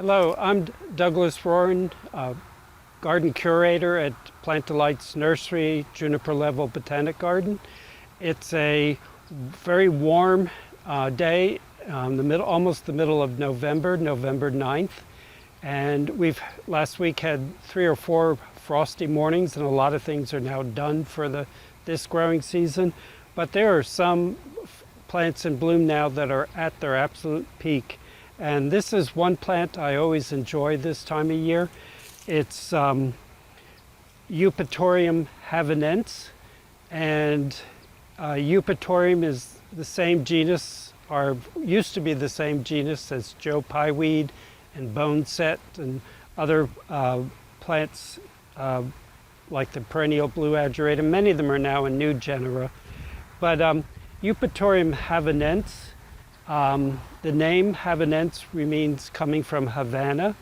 Hello, I'm Douglas Ruhren, Garden Curator at Plant Delight's Nursery, Juniper Level Botanic Garden. It's a very warm day, almost the middle of November, November 9th. And we've last week had 3 or 4 frosty mornings, and a lot of things are now done for this growing season. But there are some plants in bloom now that are at their absolute peak. And this is one plant I always enjoy this time of year. It's Eupatorium havanense, and Eupatorium is the same genus, or used to be the same genus as Joe Pieweed and boneset and other plants like the perennial blue ageratum. Many of them are now in new genera. But Eupatorium havanense, the name havanense means coming from Havana.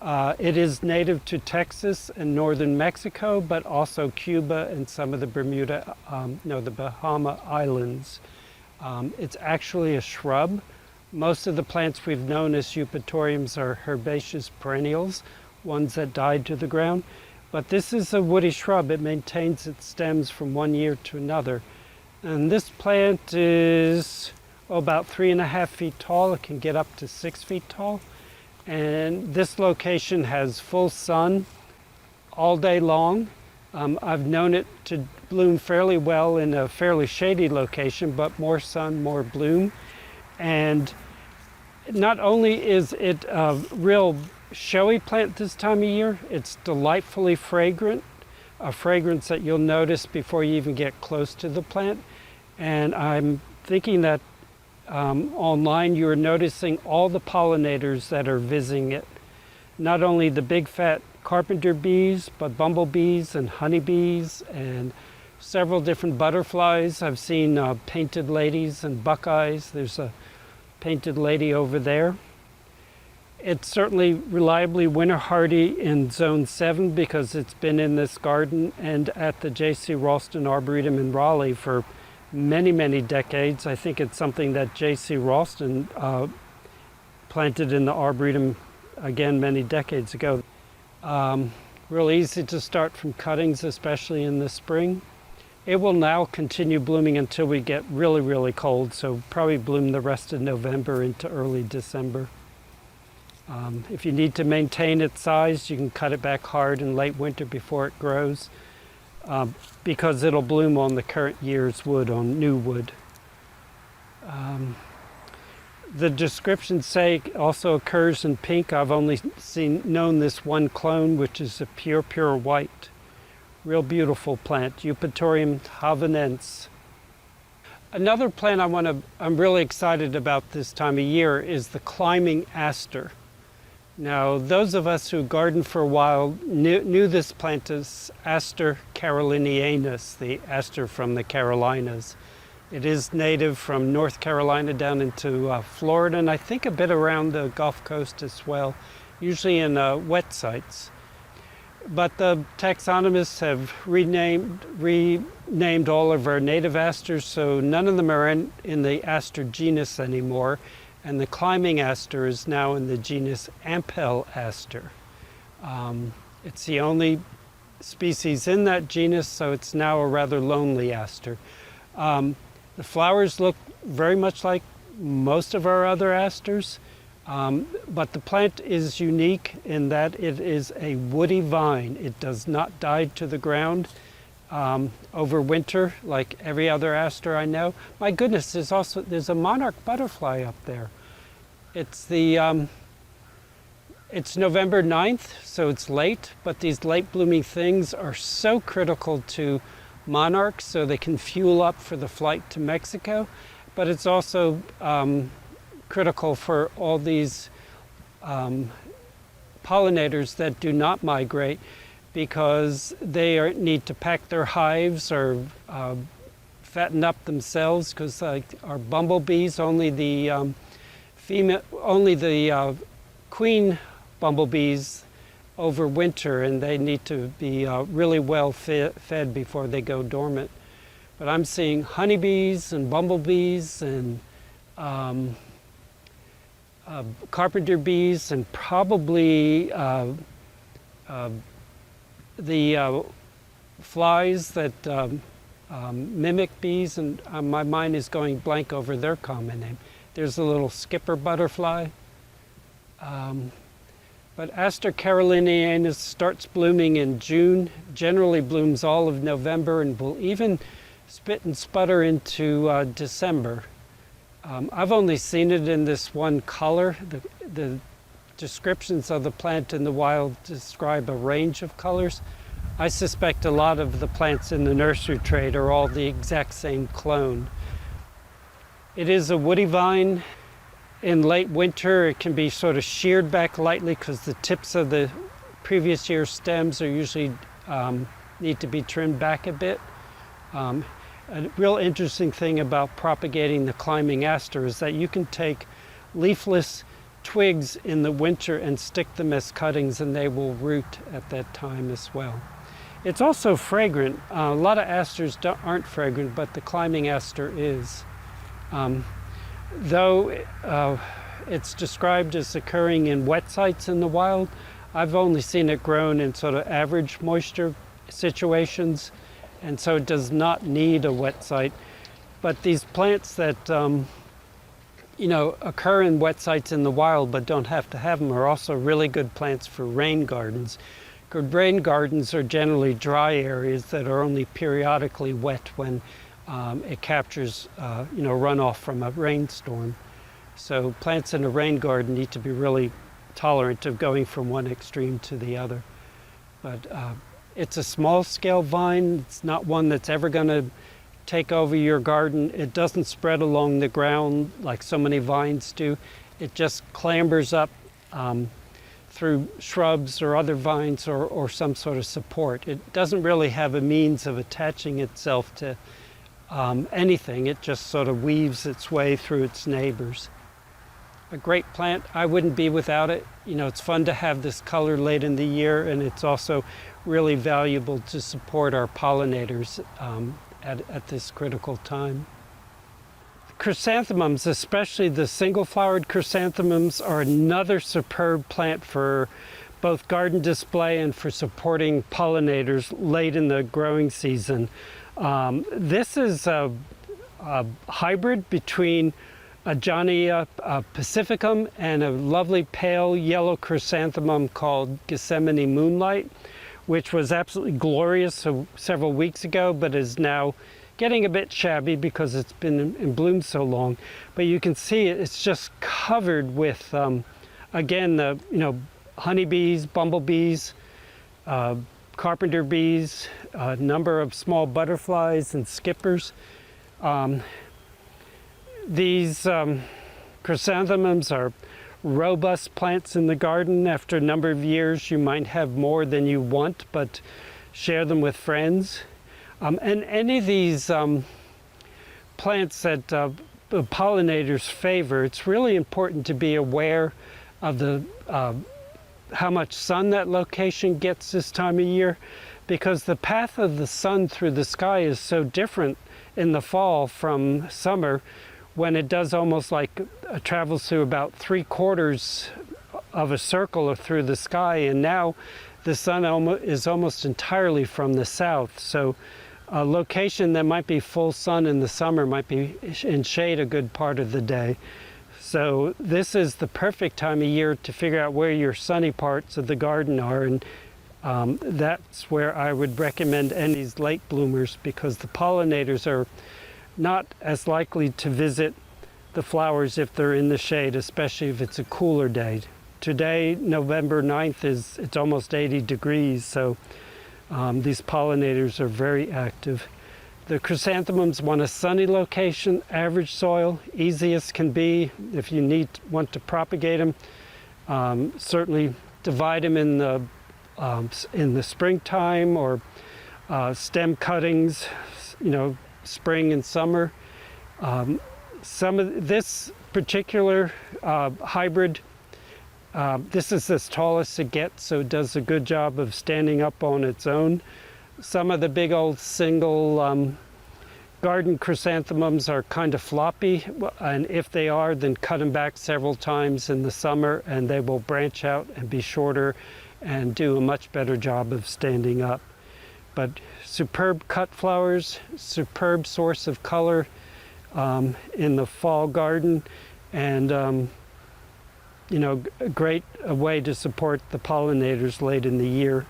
It is native to Texas and northern Mexico, but also Cuba and some of the the Bahama Islands. It's actually a shrub. Most of the plants we've known as eupatoriums are herbaceous perennials, ones that died to the ground. But this is a woody shrub. It maintains its stems from one year to another. And this plant is about 3.5 feet tall. It can get up to 6 feet tall. And this location has full sun all day long. I've known it to bloom fairly well in a fairly shady location, but more sun, more bloom. And not only is it a real showy plant this time of year, it's delightfully fragrant, a fragrance that you'll notice before you even get close to the plant. And I'm thinking that online you're noticing all the pollinators that are visiting it. Not only the big fat carpenter bees, but bumblebees and honeybees and several different butterflies. I've seen painted ladies and buckeyes. There's a painted lady over there. It's certainly reliably winter hardy in zone 7 because it's been in this garden and at the J.C. Ralston Arboretum in Raleigh for many, many decades. I think it's something that J.C. Ralston planted in the Arboretum again many decades ago. Real easy to start from cuttings, especially in the spring. It will now continue blooming until we get really, really cold, so probably bloom the rest of November into early December. If you need to maintain its size, you can cut it back hard in late winter before it grows. Because it'll bloom on the current year's wood, on new wood. The descriptions say it also occurs in pink. I've only known this one clone, which is a pure white. Real beautiful plant, Eupatorium havanense. Another plant I'm really excited about this time of year is the climbing aster. Now, those of us who gardened for a while knew this plant as Aster carolinianus, the aster from the Carolinas. It is native from North Carolina down into Florida, and I think a bit around the Gulf Coast as well, usually in wet sites. But the taxonomists have renamed all of our native asters, so none of them are in the aster genus anymore. And the climbing aster is now in the genus Ampelaster. It's the only species in that genus, so it's now a rather lonely aster. The flowers look very much like most of our other asters, but the plant is unique in that it is a woody vine. It does not die to the ground over winter like every other aster I know. My goodness, there's a monarch butterfly up there. It's it's November 9th, so it's late, but these late blooming things are so critical to monarchs so they can fuel up for the flight to Mexico, but it's also critical for all these pollinators that do not migrate, because they need to pack their hives or fatten up themselves, because our bumblebees, only the queen bumblebees overwinter, and they need to be really well fed before they go dormant. But I'm seeing honeybees and bumblebees and carpenter bees and probably the flies that mimic bees, and my mind is going blank over their common name. There's a little skipper butterfly. But Aster carolinianus starts blooming in June, generally blooms all of November, and will even spit and sputter into December. I've only seen it in this one color. The descriptions of the plant in the wild describe a range of colors. I suspect a lot of the plants in the nursery trade are all the exact same clone. It is a woody vine. In late winter, it can be sort of sheared back lightly because the tips of the previous year's stems are usually need to be trimmed back a bit. A real interesting thing about propagating the climbing aster is that you can take leafless twigs in the winter and stick them as cuttings, and they will root at that time as well. It's also fragrant. A lot of asters aren't fragrant, but the climbing aster is. Though it's described as occurring in wet sites in the wild, I've only seen it grown in sort of average moisture situations, and so it does not need a wet site. But these plants that occur in wet sites in the wild but don't have to have them are also really good plants for rain gardens. Good rain gardens are generally dry areas that are only periodically wet when it captures runoff from a rainstorm. So plants in a rain garden need to be really tolerant of going from one extreme to the other. But it's a small scale vine. It's not one that's ever going to take over your garden. It doesn't spread along the ground like so many vines do. It just clambers up through shrubs or other vines or some sort of support. It doesn't really have a means of attaching itself to anything. It just sort of weaves its way through its neighbors. A great plant. I wouldn't be without it. It's fun to have this color late in the year, and it's also really valuable to support our pollinators at this critical time. Chrysanthemums, especially the single-flowered chrysanthemums, are another superb plant for both garden display and for supporting pollinators late in the growing season. This is a hybrid between a Johnnia pacificum and a lovely pale yellow chrysanthemum called Gethsemane Moonlight, which was absolutely glorious several weeks ago, but is now getting a bit shabby because it's been in bloom so long. But you can see it's just covered with, again, honeybees, bumblebees, carpenter bees, a number of small butterflies and skippers. These chrysanthemums are robust plants in the garden. After a number of years, you might have more than you want, but share them with friends. And any of these plants that the pollinators favor, it's really important to be aware of the how much sun that location gets this time of year, because the path of the sun through the sky is so different in the fall from summer, when it does almost like travels through about 3/4 of a circle through the sky, and now the sun is almost entirely from the south. So a location that might be full sun in the summer might be in shade a good part of the day. So this is the perfect time of year to figure out where your sunny parts of the garden are, and that's where I would recommend any late bloomers, because the pollinators are not as likely to visit the flowers if they're in the shade, especially if it's a cooler day. Today, November 9th, it's almost 80 degrees, so these pollinators are very active. The chrysanthemums want a sunny location, average soil, easiest can be if you want to propagate them. Certainly divide them in the springtime, or stem cuttings, spring and summer. Some of this particular hybrid, this is as tall as it gets, so it does a good job of standing up on its own. Some of the big old single Garden chrysanthemums are kind of floppy, and if they are, then cut them back several times in the summer and they will branch out and be shorter and do a much better job of standing up. But superb cut flowers, superb source of color in the fall garden, and you know, a great way to support the pollinators late in the year.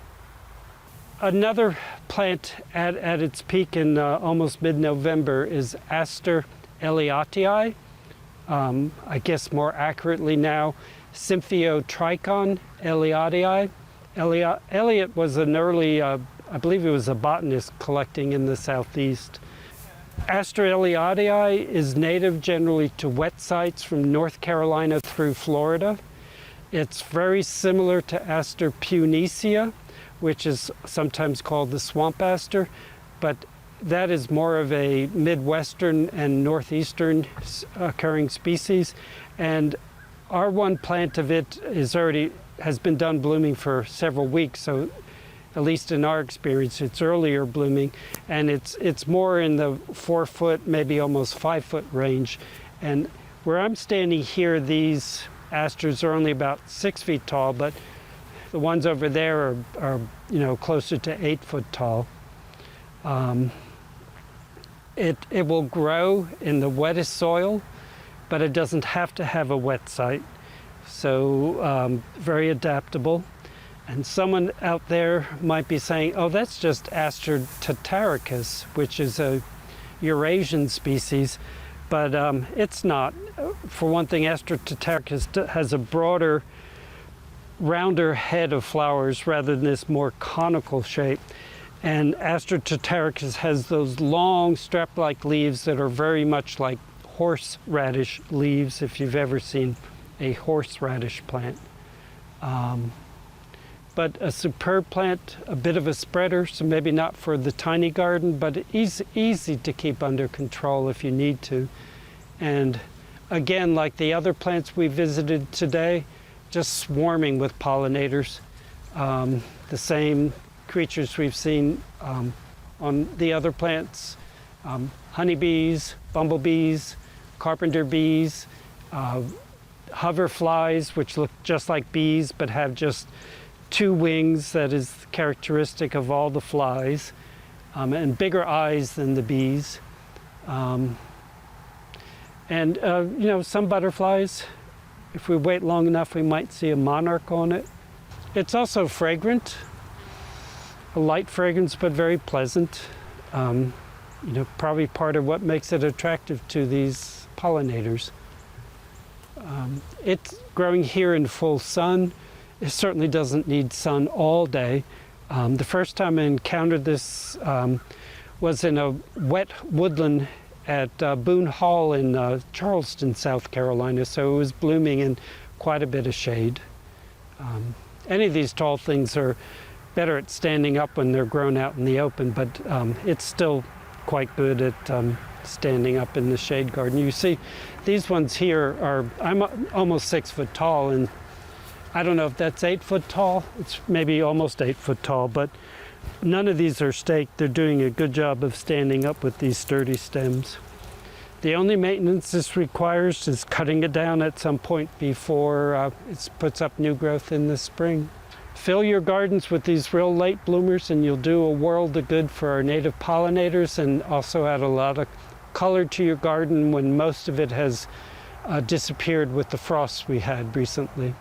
Another plant at its peak in almost mid-November is Aster Ellii. I guess more accurately now, Symphyotrichum elliottii. Eliot was an early, I believe he was a botanist collecting in the southeast. Aster Ellii is native generally to wet sites from North Carolina through Florida. It's very similar to Aster punicea, which is sometimes called the swamp aster, but that is more of a Midwestern and Northeastern occurring species. And our one plant of it has been done blooming for several weeks, so at least in our experience, it's earlier blooming, and it's more in the 4 foot, maybe almost 5 foot range. And where I'm standing here, these asters are only about 6 feet tall, but the ones over there are you know, closer to 8 foot tall. It will grow in the wettest soil, but it doesn't have to have a wet site. So very adaptable. And someone out there might be saying, oh, that's just Aster tataricus, which is a Eurasian species, but it's not. For one thing, Aster tataricus has a broader, rounder head of flowers rather than this more conical shape. And Aster tataricus has those long strap-like leaves that are very much like horseradish leaves, if you've ever seen a horseradish plant. But a superb plant, a bit of a spreader, so maybe not for the tiny garden, but easy to keep under control if you need to. And again, like the other plants we visited today, just swarming with pollinators. The same creatures we've seen on the other plants, honeybees, bumblebees, carpenter bees, hoverflies, which look just like bees but have just 2 wings, that is characteristic of all the flies, and bigger eyes than the bees. And you know, some butterflies, if we wait long enough, we might see a monarch on it. It's also fragrant, a light fragrance, but very pleasant. You know, probably part of what makes it attractive to these pollinators. It's growing here in full sun. It certainly doesn't need sun all day. The first time I encountered this was in a wet woodland at Boone Hall in Charleston, South Carolina, so it was blooming in quite a bit of shade. Any of these tall things are better at standing up when they're grown out in the open, but it's still quite good at standing up in the shade garden. You see, these ones here I'm almost 6 foot tall, and I don't know if that's 8 foot tall. It's maybe almost 8 foot tall, but none of these are staked. They're doing a good job of standing up with these sturdy stems. The only maintenance this requires is cutting it down at some point before it puts up new growth in the spring. Fill your gardens with these real late bloomers and you'll do a world of good for our native pollinators, and also add a lot of color to your garden when most of it has disappeared with the frosts we had recently.